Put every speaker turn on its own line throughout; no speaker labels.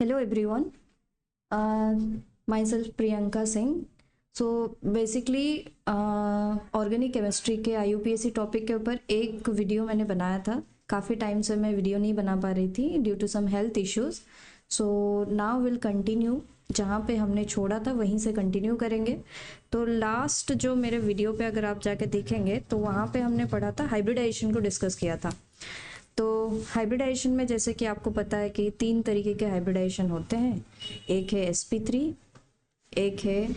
Hello everyone, myself Priyanka Singh. So basically organic chemistry के IUPAC topic के ऊपर एक वीडियो मैंने बनाया था। काफ़ी टाइम से मैं वीडियो नहीं बना पा रही थी due to some health issues. So now will continue, जहाँ पे हमने छोड़ा था वहीं से कंटिन्यू करेंगे। तो लास्ट जो मेरे वीडियो पे अगर आप जाके देखेंगे तो वहाँ पे हमने पढ़ा था, हाइब्रिडाइजेशन को डिस्कस किया था। तो हाइब्रिडाइजेशन में जैसे कि आपको पता है कि 3 तरीके के हाइब्रिडाइजेशन होते हैं। एक है sp3, एक है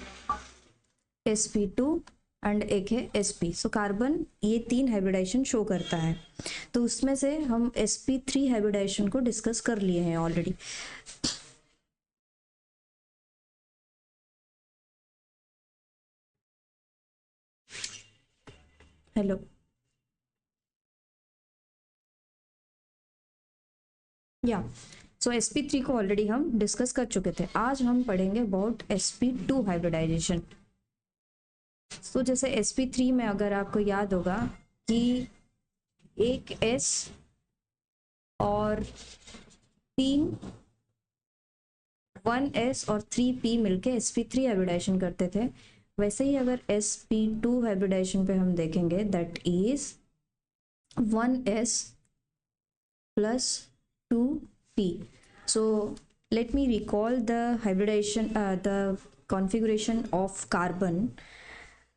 sp2 एंड एक है sp। सो कार्बन ये 3 हाइब्रिडाइजेशन शो करता है। तो उसमें से हम sp3 हाइब्रिडाइजेशन को डिस्कस कर लिए हैं ऑलरेडी। हेलो, या सो sp3 को ऑलरेडी हम डिस्कस कर चुके थे। आज हम पढ़ेंगे अबाउट sp2 हाइब्रिडाइजेशन। तो जैसे sp3 में अगर आपको याद होगा कि एक S और 1s और 3p मिलके sp3 हाइब्रिडाइजेशन करते थे। वैसे ही अगर sp2 हाइब्रिडाइजेशन पे हम देखेंगे, that is 1s plus 2p. So let me recall the hybridization, the configuration of carbon.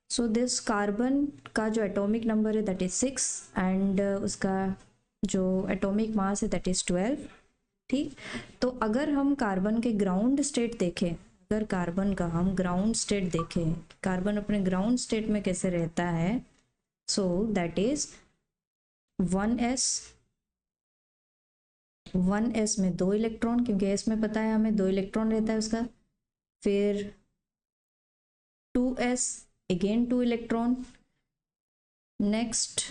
So this carbon का जो एटॉमिक नंबर है दैट इज 6 एंड उसका जो एटॉमिक मास है दैट इज 12। ठीक, तो अगर हम कार्बन के ग्राउंड स्टेट देखें, अगर कार्बन का हम ग्राउंड स्टेट देखें, कार्बन अपने ग्राउंड स्टेट में कैसे रहता है, सो दैट इज 1s में 2 इलेक्ट्रॉन, क्योंकि s में पता है हमें 2 इलेक्ट्रॉन रहता है उसका। फिर 2s again 2 electron. Next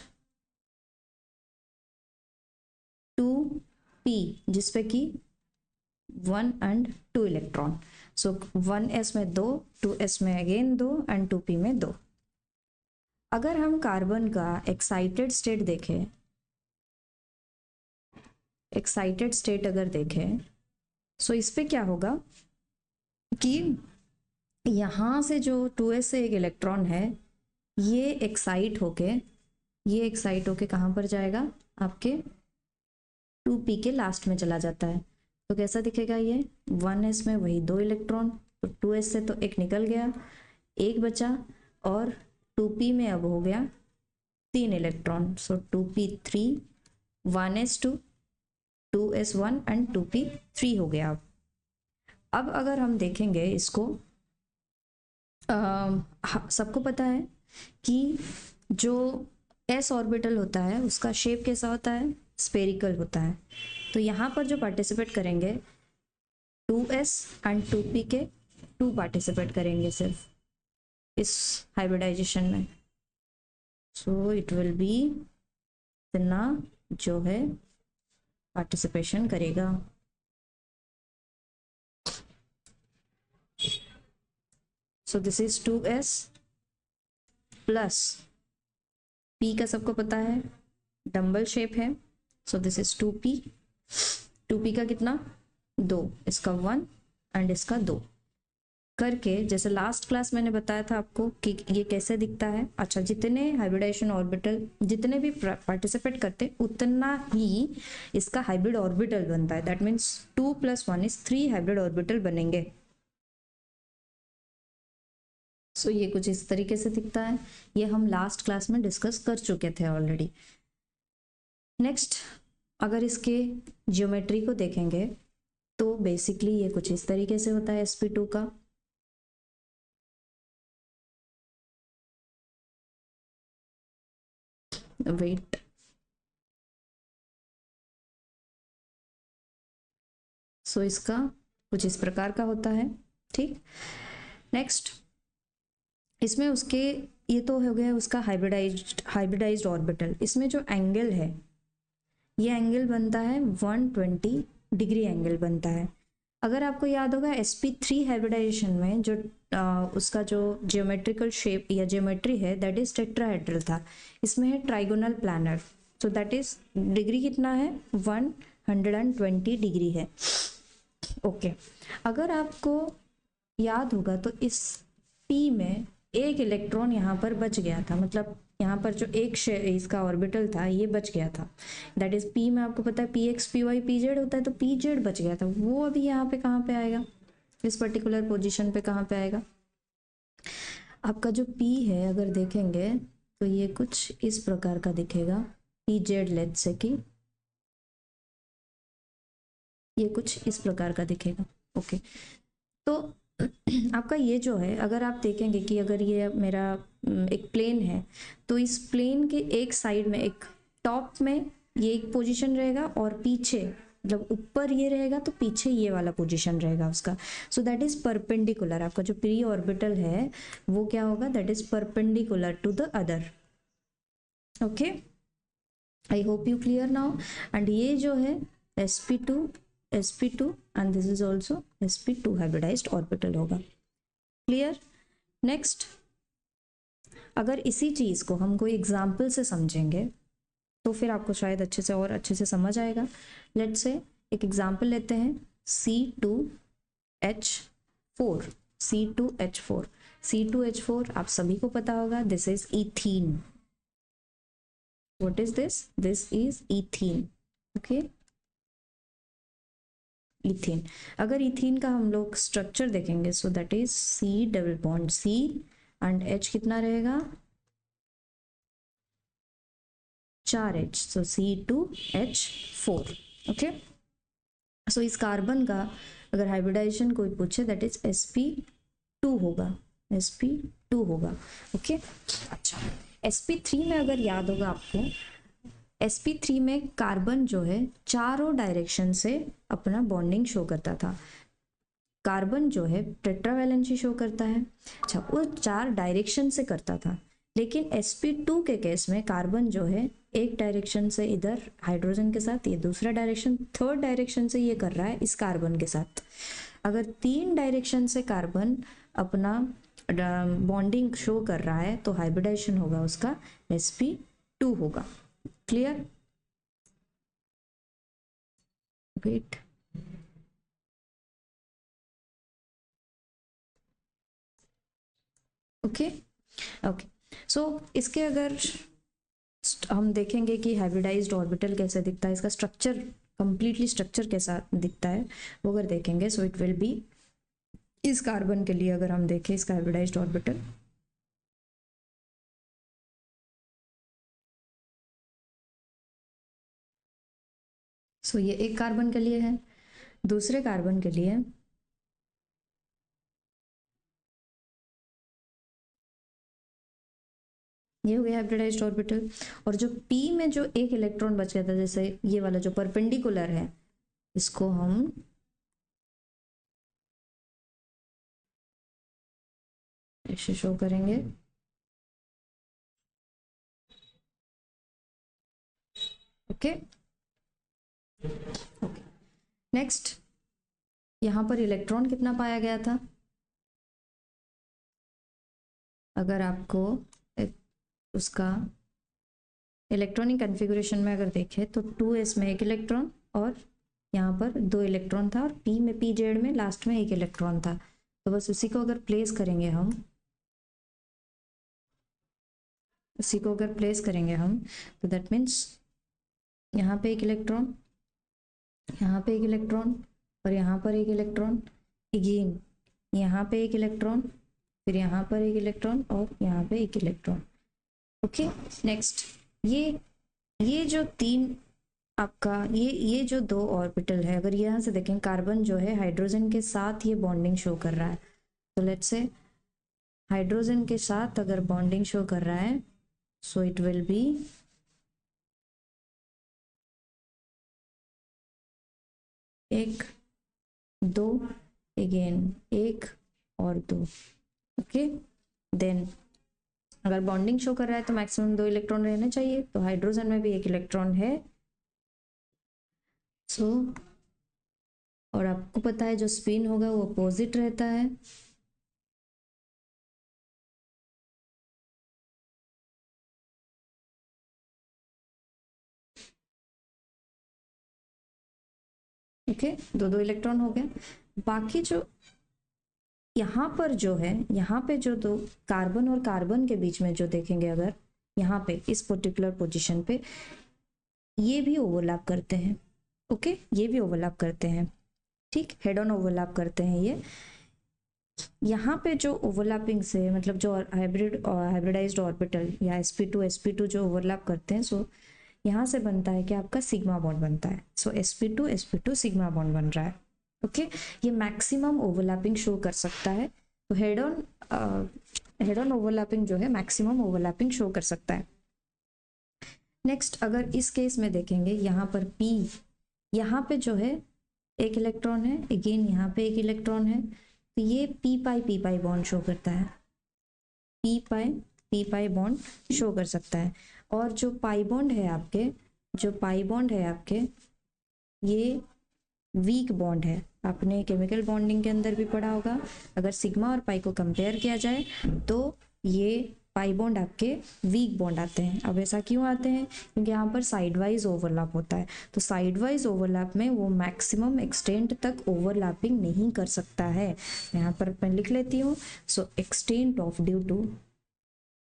2p जिसपे कि 1 एंड 2 इलेक्ट्रॉन। सो 1s में 2, 2s में अगेन 2 एंड 2p में 2। अगर हम कार्बन का एक्साइटेड स्टेट देखें, एक्साइटेड स्टेट अगर देखें, सो इस पे क्या होगा कि यहाँ से जो 2s से एक इलेक्ट्रॉन है ये एक्साइट होके कहाँ पर जाएगा, आपके 2p के लास्ट में चला जाता है। तो कैसा दिखेगा ये, 1s में वही 2 इलेक्ट्रॉन, तो 2s से तो एक निकल गया, एक बचा, और 2p में अब हो गया 3 electron. So 2p3, 1s2, 2s1 and 2p3 हो गया। अब अगर हम देखेंगे इसको, सबको पता है कि जो s ऑर्बिटल होता है उसका शेप कैसा होता है, स्फेरिकल होता है। तो यहाँ पर जो पार्टिसिपेट करेंगे 2s एंड 2p के 2 पार्टिसिपेट करेंगे सिर्फ इस हाइब्रिडाइजेशन में। सो इट विल बी इतना जो है पार्टिसिपेशन करेगा। सो this is 2s plus p का सबको पता है डम्बल शेप है। सो दिस इज 2p, 2p का कितना 2, इसका 1 एंड इसका 2 करके, जैसे लास्ट क्लास मैंने बताया था आपको कि ये कैसे दिखता है। अच्छा, जितने हाइब्रिडाइजेशन ऑर्बिटल जितने भी पार्टिसिपेट करते उतना ही इसका हाइब्रिड ऑर्बिटल बनता है। That means 2 + 1 is 3 hybrid orbital बनेंगे। सो ये कुछ इस तरीके से दिखता है। ये हम लास्ट क्लास में डिस्कस कर चुके थे ऑलरेडी। नेक्स्ट अगर इसके ज्योमेट्री को देखेंगे तो बेसिकली ये कुछ इस तरीके से होता है sp2 का। वेट, सो इसका कुछ इस प्रकार का होता है। ठीक, नेक्स्ट इसमें उसके, ये तो हो गया उसका हाइब्रिडाइज्ड ऑर्बिटल। इसमें जो एंगल है, ये एंगल बनता है 120 डिग्री एंगल बनता है। अगर आपको याद होगा sp3 हाइब्रिडाइजेशन में जो उसका जो जियोमेट्रिकल शेप या जियोमेट्री है दैट इज टेट्राहेड्रल था। इसमें है trigonal planner. So that is degree कितना है, 120 डिग्री है। ओके, अगर आपको याद होगा तो इस p में एक इलेक्ट्रॉन यहाँ पर बच गया था, मतलब यहाँ पर जो एक इसका ऑर्बिटल था ये बच गया था, दैट इज p में आपको पता है P X P Y P Z होता है, तो पी जेड बच गया था, वो अभी यहाँ पे कहाँ पे आएगा, इस पर्टिकुलर पोजीशन पे कहाँ पे आएगा। आपका जो p है अगर देखेंगे तो ये कुछ इस प्रकार का दिखेगा, पी जेड लेट्स से कि ये कुछ इस प्रकार का दिखेगा। ओके, तो आपका ये जो है अगर आप देखेंगे कि अगर ये मेरा एक प्लेन है, तो इस प्लेन के एक साइड में एक टॉप में ये एक पोजीशन रहेगा और पीछे मतलब ऊपर ये रहेगा तो पीछे ये वाला पोजीशन रहेगा उसका। सो दैट इज परपेंडिकुलर, आपका जो प्री ऑर्बिटल है वो क्या होगा, that is perpendicular to the other. Okay, I hope you clear now. And ये जो है sp2 sp2 and this is also sp2 hybridized orbital होगा। क्लियर। नेक्स्ट, अगर इसी चीज को हम कोई एग्जाम्पल से समझेंगे तो फिर आपको शायद अच्छे से और अच्छे से समझ आएगा। लेट्स से एक एग्जाम्पल लेते हैं, C2H4, C2H4, C2H4 आप सभी को पता होगा, this is ethene. What is this, this is ethene. Okay, ethene. अगर इथीन का हम लोग स्ट्रक्चर देखेंगे so that is C double bond C and H कितना रहेगा, 4H, सो C2H4। ओके, सो इस कार्बन का अगर हाइब्रिडाइजेशन कोई पूछे दैट इज sp2 होगा, sp2 होगा। ओके, अच्छा sp3 में अगर याद होगा आपको, sp3 में कार्बन जो है चारों डायरेक्शन से अपना बॉन्डिंग शो करता था। कार्बन जो है टेट्रावैलेंसी शो करता है, अच्छा वो 4 डायरेक्शन से करता था, लेकिन sp2 के केस में कार्बन जो है एक डायरेक्शन से इधर हाइड्रोजन के साथ, ये दूसरा डायरेक्शन, थर्ड डायरेक्शन से ये कर रहा है इस कार्बन के साथ। अगर 3 डायरेक्शन से कार्बन अपना बॉन्डिंग शो कर रहा है तो हाइब्रिडाइजेशन होगा उसका sp2 होगा। Clear, wait, okay okay. So इसके अगर हम देखेंगे कि हाइब्रिडाइज्ड ऑर्बिटल कैसे दिखता है, इसका स्ट्रक्चर कंप्लीटली स्ट्रक्चर कैसा दिखता है वो अगर देखेंगे, सो इट विल बी, इस कार्बन के लिए अगर हम देखें इसका हाइब्रिडाइज्ड ऑर्बिटल, सो ये एक कार्बन के लिए है, दूसरे कार्बन के लिए ये हो गया हाइब्रिडाइज्ड ऑर्बिटल। और जो p में जो एक इलेक्ट्रॉन बच गया था, जैसे ये वाला जो परपेंडिकुलर है, इसको हम ऐसे शो करेंगे। ओके ओके, नेक्स्ट, यहां पर इलेक्ट्रॉन कितना पाया गया था, अगर आपको उसका इलेक्ट्रॉनिक कन्फिग्रेशन में अगर देखें तो 2s में एक इलेक्ट्रॉन और यहाँ पर 2 इलेक्ट्रॉन था, और p में p जेड में लास्ट में एक इलेक्ट्रॉन था। तो बस उसी को अगर प्लेस करेंगे हम, उसी को अगर प्लेस करेंगे हम, तो दैट मीन्स यहाँ पे एक इलेक्ट्रॉन, यहाँ पे एक इलेक्ट्रॉन और यहाँ पर एक इलेक्ट्रॉन, अगेन यहाँ पे एक इलेक्ट्रॉन, फिर यहाँ पर एक इलेक्ट्रॉन और यहाँ पे एक इलेक्ट्रॉन। ओके, नेक्स्ट, ये जो 3 आपका ये जो 2 ऑर्बिटल है, अगर यहाँ से देखें कार्बन जो है हाइड्रोजन के साथ ये बॉन्डिंग शो कर रहा है, तो लेट्स से हाइड्रोजन के साथ अगर बॉन्डिंग शो कर रहा है, सो इट विल बी एक, दो, अगेन एक और 2। ओके, देन अगर बॉन्डिंग शो कर रहा है तो मैक्सिमम 2 इलेक्ट्रॉन रहने चाहिए, तो हाइड्रोजन में भी एक इलेक्ट्रॉन है। सो और आपको पता है जो स्पिन होगा वो अपोजिट रहता है, ओके, दो दो इलेक्ट्रॉन हो गया। बाकी जो यहाँ पर जो है, यहाँ पे जो दो कार्बन और कार्बन के बीच में जो देखेंगे अगर यहाँ पे इस पर्टिकुलर पोजीशन पे, ये भी ओवरलैप करते हैं। ओके, ये भी ओवरलैप करते हैं, ठीक, हेड ऑन ओवरलैप करते हैं ये। यहाँ पे जो ओवरलैपिंग से मतलब जो हाइब्रिडाइज्ड ऑर्बिटल या sp2 जो ओवरलैप करते हैं, सो यहाँ से बनता है कि आपका सिग्मा बॉन्ड बनता है। सो sp2 सिग्मा बॉन्ड बन रहा है। ओके, ये मैक्सिमम ओवरलैपिंग शो कर सकता है। तो हेड ऑन ओवरलैपिंग जो है मैक्सिमम ओवरलैपिंग शो कर सकता है। नेक्स्ट अगर इस केस में देखेंगे, यहाँ पर p, यहाँ पे जो है एक इलेक्ट्रॉन है, अगेन यहाँ पे एक इलेक्ट्रॉन है, तो ये पी पाई बॉन्ड शो करता है, पी पाई बॉन्ड शो कर सकता है। और जो पाई बॉन्ड है आपके, जो पाई बॉन्ड है आपके, ये वीक बॉन्ड है। आपने केमिकल बॉन्डिंग के अंदर भी पढ़ा होगा, अगर सिग्मा और पाई को कंपेयर किया जाए तो ये पाई बॉन्ड आपके वीक बॉन्ड आते हैं। अब ऐसा क्यों आते हैं? क्योंकि यहाँ पर साइड वाइज ओवरलैप होता है। तो साइड वाइज ओवरलैप में वो मैक्सिमम एक्सटेंट तक ओवरलैपिंग नहीं कर सकता है। यहाँ पर मैं लिख लेती हूँ, so extent of due to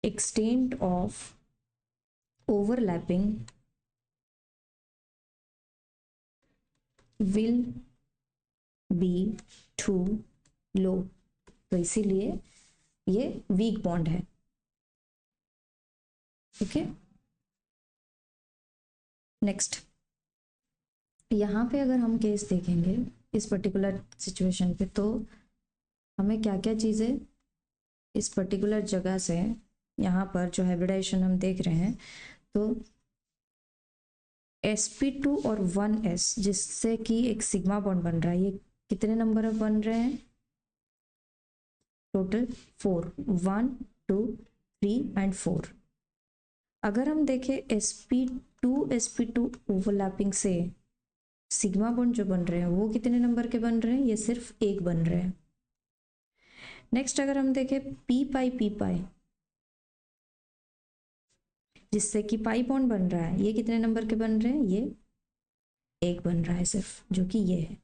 extent of overlapping will be too low। तो इसीलिए ये वीक बॉन्ड है। ओके, नेक्स्ट यहाँ पे अगर हम केस देखेंगे इस पर्टिकुलर सिचुएशन पे, तो हमें क्या क्या चीज़ें इस पर्टिकुलर जगह से, यहाँ पर जो हाइब्रिडाइजेशन हम देख रहे हैं, तो sp2 और 1s जिससे कि एक सिग्मा बॉन्ड बन रहा है, ये कितने नंबर बन रहे हैं? Total 4, 1 2 3 and 4। अगर हम देखें sp2 ओवरलैपिंग से सिग्मा बॉन्ड जो बन रहे हैं वो कितने नंबर के बन रहे हैं? ये सिर्फ एक बन रहे हैं। नेक्स्ट अगर हम देखें पी पाई जिससे कि पाई बॉन्ड बन रहा है, ये कितने नंबर के बन रहे हैं? ये एक बन रहा है सिर्फ, जो कि ये है।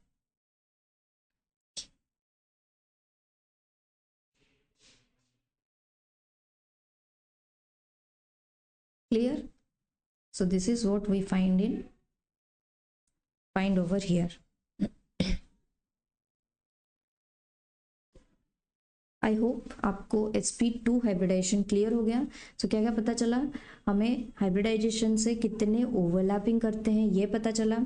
Clear? So this is what we find over here. I hope आपको sp2 हाइब्रिडाइजेशन क्लियर हो गया। सो क्या क्या पता चला हमें? हाइब्रिडाइजेशन से कितने ओवरलैपिंग करते हैं ये पता चला,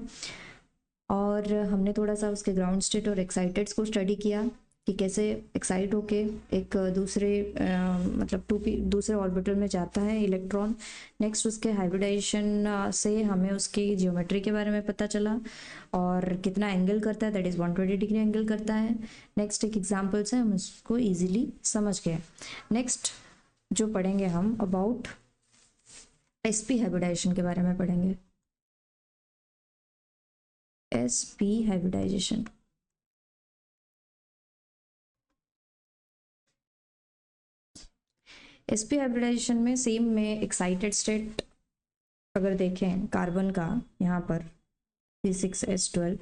और हमने थोड़ा सा उसके ग्राउंड स्टेट और एक्साइटेड्स को स्टडी किया कि कैसे एक्साइट होके एक दूसरे मतलब दूसरे ऑर्बिटल में जाता है इलेक्ट्रॉन। नेक्स्ट उसके हाइब्रिडाइजेशन से हमें उसकी जियोमेट्री के बारे में पता चला, और कितना एंगल करता है, दैट इज़ 120 डिग्री एंगल करता है। नेक्स्ट एक एग्जाम्पल से हम उसको ईजिली समझ गए। नेक्स्ट जो पढ़ेंगे हम अबाउट sp हाइब्रिडाइजेशन के बारे में पढ़ेंगे। sp हाइब्रिडाइजेशन, sp हाइब्रिडाइजेशन में सेम में एक्साइटेड स्टेट अगर देखें कार्बन का, यहाँ पर C6H12,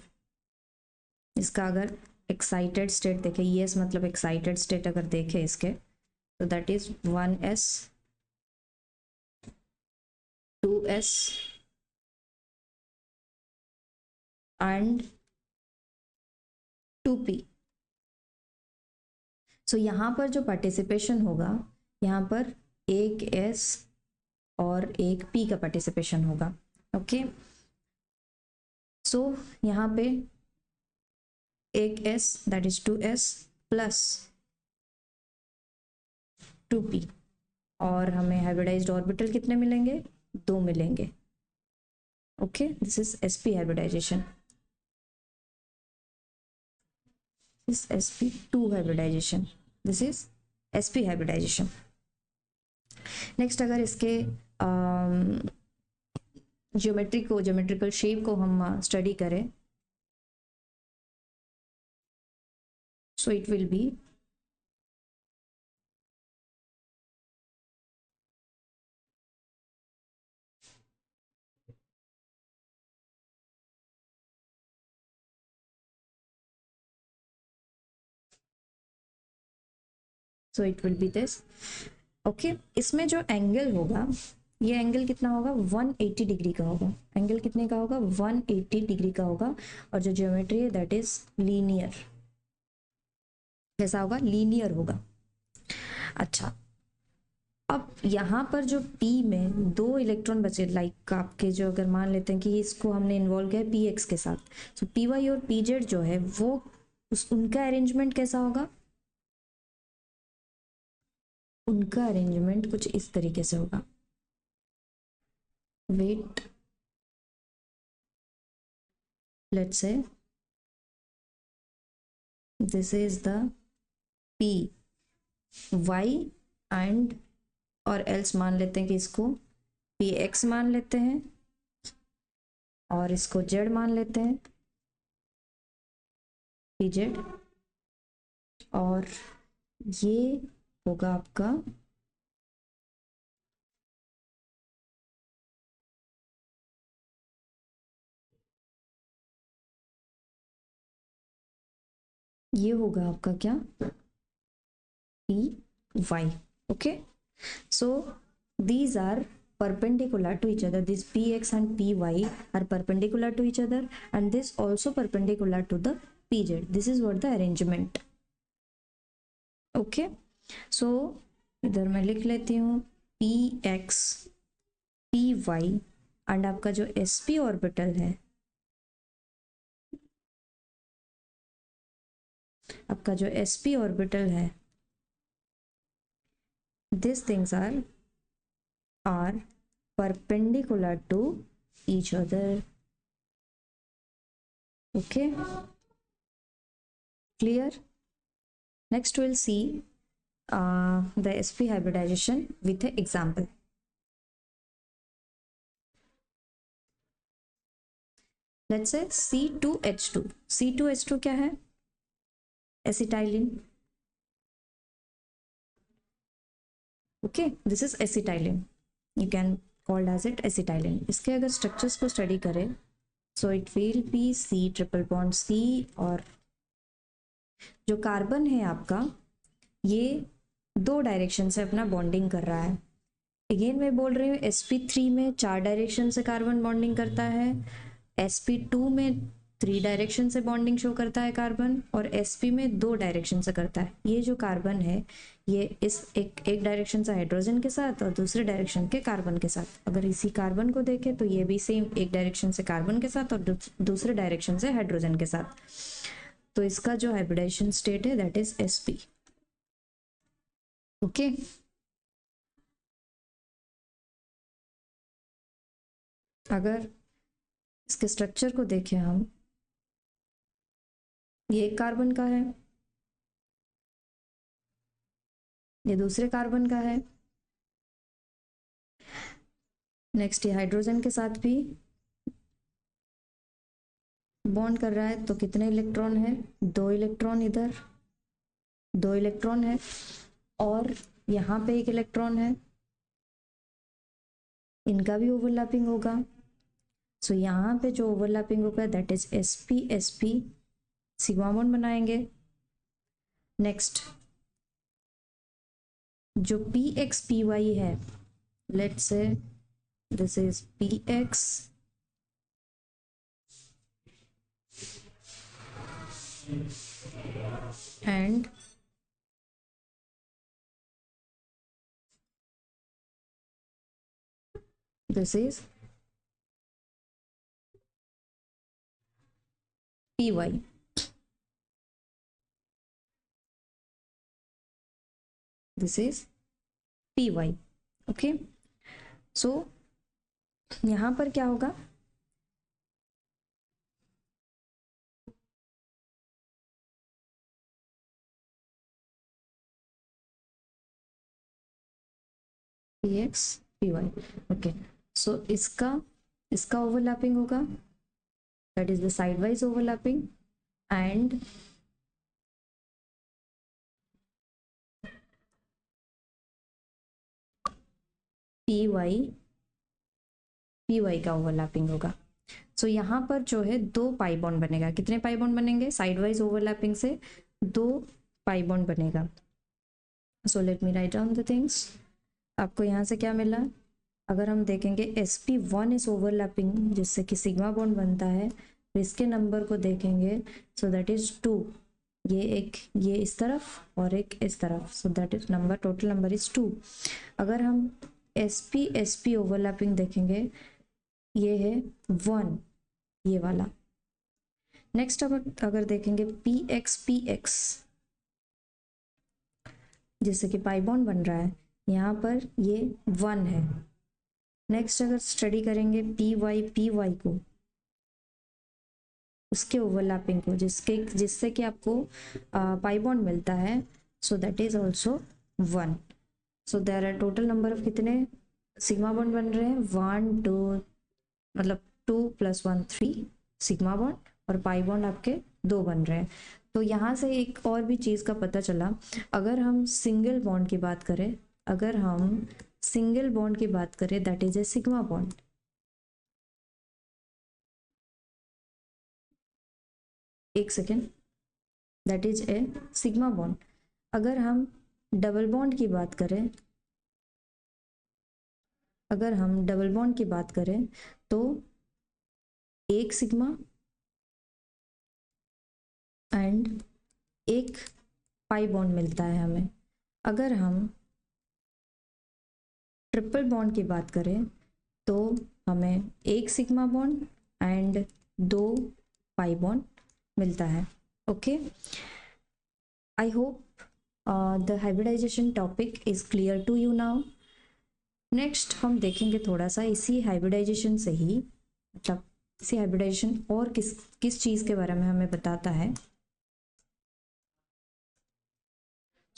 इसका अगर एक्साइटेड स्टेट देखें, यस मतलब एक्साइटेड स्टेट अगर देखें इसके, तो that is 1s 2s and 2p। सो यहाँ पर जो पार्टिसिपेशन होगा, यहाँ पर एक s और एक p का पार्टिसिपेशन होगा। ओके, सो यहाँ पे एक s that is 2s plus 2p, और हमें हाइब्रिडाइज्ड ऑर्बिटल कितने मिलेंगे? 2 मिलेंगे। Okay, this is sp hybridization, is sp2 hybridization, this is sp hybridization। Next अगर इसके ज्योमेट्रिकल शेप को हम स्टडी करें, so it will be so it will be this. Okay, इसमें जो एंगल होगा, ये एंगल कितना होगा, 180 डिग्री का होगा। एंगल कितने का होगा, 180 डिग्री का होगा। और जो ज्योमेट्री है दैट इज लीनियर। कैसा होगा, लीनियर होगा। अच्छा, अब यहाँ पर जो P में 2 इलेक्ट्रॉन बचे, लाइक आपके जो, अगर मान लेते हैं कि इसको हमने इन्वॉल्व किया PX के साथ, तो PY और PZ जो है वो उनका अरेंजमेंट कैसा होगा, उनका अरेंजमेंट कुछ इस तरीके से होगा। Wait, let's say this is the PY and, और एल्स मान लेते हैं कि इसको PX मान लेते हैं और इसको Z मान लेते हैं, PZ। और ये होगा आपका ये होगा आपका क्या, PY। Okay, so these are perpendicular to each other, this PX and PY are perpendicular to each other and this also perpendicular to the PZ. This is what the arrangement. Okay, so इधर मैं लिख लेती हूँ PX PY and आपका जो sp orbital है, आपका जो sp ऑर्बिटल है, these things are perpendicular to each other. Okay, clear? Next we'll see the sp hybridization with an example. Let's say C2H2. C2H2 क्या है, acetylene. Okay, this is acetylene, you can called as it acetylene. इसके अगर structures को study करें, so it will be C triple bond C, और जो carbon है आपका ये 2 डायरेक्शन से अपना बॉन्डिंग कर रहा है। अगेन मैं बोल रही हूँ sp3 में 4 डायरेक्शन से कार्बन बॉन्डिंग करता है, sp2 में 3 डायरेक्शन से बॉन्डिंग शो करता है कार्बन, और sp में 2 डायरेक्शन से करता है। ये जो कार्बन है ये इस एक डायरेक्शन से हाइड्रोजन के साथ और दूसरे डायरेक्शन के कार्बन के साथ। अगर इसी कार्बन को देखें तो ये भी सेम एक डायरेक्शन से कार्बन के साथ और दूसरे डायरेक्शन से हाइड्रोजन के साथ। तो इसका जो हाइब्रिडाइजेशन स्टेट है दैट इज sp। ओके, अगर इसके स्ट्रक्चर को देखें हम, ये एक कार्बन का है, ये दूसरे कार्बन का है, नेक्स्ट ये हाइड्रोजन के साथ भी बॉन्ड कर रहा है। तो कितने इलेक्ट्रॉन है, 2 इलेक्ट्रॉन, इधर 2 इलेक्ट्रॉन है और यहाँ पे 1 इलेक्ट्रॉन है, इनका भी ओवरलैपिंग होगा। सो यहाँ पे जो ओवरलैपिंग होगा that is sp sp, sigma bond बनाएंगे। नेक्स्ट जो px py है, let's say this is px and this is py। This is py। Okay, so यहां पर क्या होगा, px py। ओके, सो इसका ओवरलैपिंग होगा, that is the side wise overlapping, and py का ओवरलैपिंग होगा। सो यहाँ पर जो है 2 पाई बॉन्ड बनेगा। कितने पाई बॉन्ड बनेंगे, साइड वाइज ओवरलैपिंग से 2 पाई बॉन्ड बनेगा। So let me write down the things. आपको यहाँ से क्या मिला, अगर हम देखेंगे sp1 इज ओवरलैपिंग जिससे कि सिग्मा बॉन्ड बनता है, इसके नंबर को देखेंगे सो दैट इज 2, ये इस तरफ और एक इस तरफ, सो that is number, total number is 2। अगर हम sp ओवरलैपिंग देखेंगे, ये है 1, ये वाला। नेक्स्ट अगर देखेंगे px जिससे कि पाई बॉन्ड बन रहा है, यहाँ पर ये 1 है। नेक्स्ट अगर स्टडी करेंगे py को, उसके ओवरलैपिंग को, जिससे कि आपको पाई बॉन्ड मिलता है, so that is also 1। So there are total number of कितने सिग्मा बॉन्ड बन रहे हैं, 1 2, मतलब 2 + 1 3 सिग्मा बॉन्ड, और पाई बॉन्ड आपके 2 बन रहे हैं। तो यहाँ से एक और भी चीज़ का पता चला, अगर हम सिंगल बॉन्ड की बात करें, that is a sigma bond. एक second, that is a sigma bond. अगर हम डबल बॉन्ड की बात करें, तो एक सिग्मा एंड एक पाई बॉन्ड मिलता है हमें। अगर हम ट्रिपल बॉन्ड की बात करें तो हमें एक sigma bond and 2 pi bond मिलता है। Okay, I hope the hybridization topic is clear to you now. Next हम देखेंगे थोड़ा सा इसी हाइब्रिडाइजेशन से ही, मतलब इसी हाइब्रिडाइजेशन और किस चीज़ के बारे में हमें बताता है।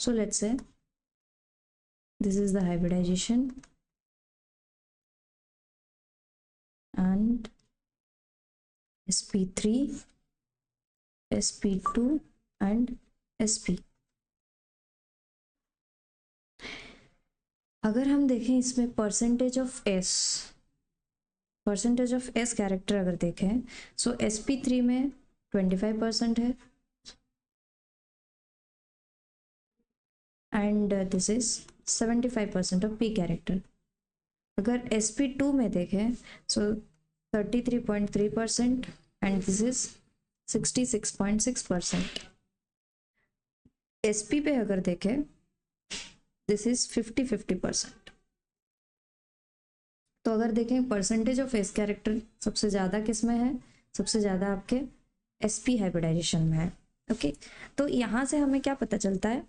So let's say this is the hybridization and sp3, sp2 and sp। अगर हम देखें इसमें परसेंटेज ऑफ एस कैरेक्टर अगर देखें, सो sp3 में 25% है and this is 75% of p character. अगर sp2 में देखें सो 33.3% एंड दिस इज 66.6%। sp पे अगर देखें दिस इज 50-50%। तो अगर देखें परसेंटेज ऑफ एस कैरेक्टर सबसे ज़्यादा किस में है, सबसे ज़्यादा आपके sp हाइब्रिडाइजेशन में है। ओके, तो यहाँ से हमें क्या पता चलता है,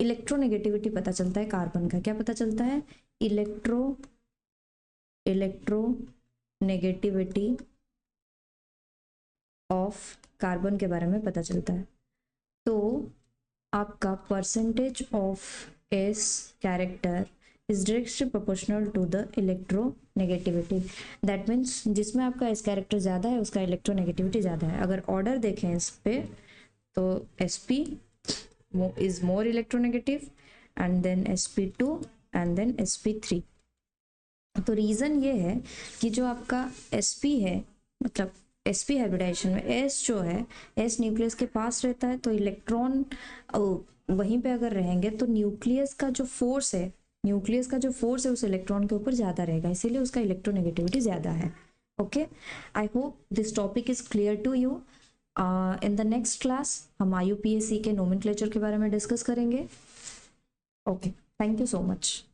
इलेक्ट्रोनेगेटिविटी पता चलता है कार्बन का। क्या पता चलता है, इलेक्ट्रोनेगेटिविटी ऑफ कार्बन के बारे में पता चलता है। तो आपका percentage of S character is directly proportional to the electronegativity. That means जिसमें आपका एस कैरेक्टर ज़्यादा है उसका इलेक्ट्रोनेगेटिविटी ज़्यादा है। अगर ऑर्डर देखें इस पे तो sp is more electronegative and then sp2 and then sp3। तो रीज़न ये है कि जो आपका sp है, मतलब sp हाइब्रिडाइजेशन में s जो है, s न्यूक्लियस के पास रहता है, तो इलेक्ट्रॉन वहीं पे अगर रहेंगे तो न्यूक्लियस का जो फोर्स है उस इलेक्ट्रॉन के ऊपर ज़्यादा रहेगा, इसीलिए उसका इलेक्ट्रोनेगेटिविटी ज़्यादा है। Okay, I hope this topic is clear to you. In the next class हम IUPAC के नोमेनक्लेचर के बारे में डिस्कस करेंगे। Okay, thank you so much.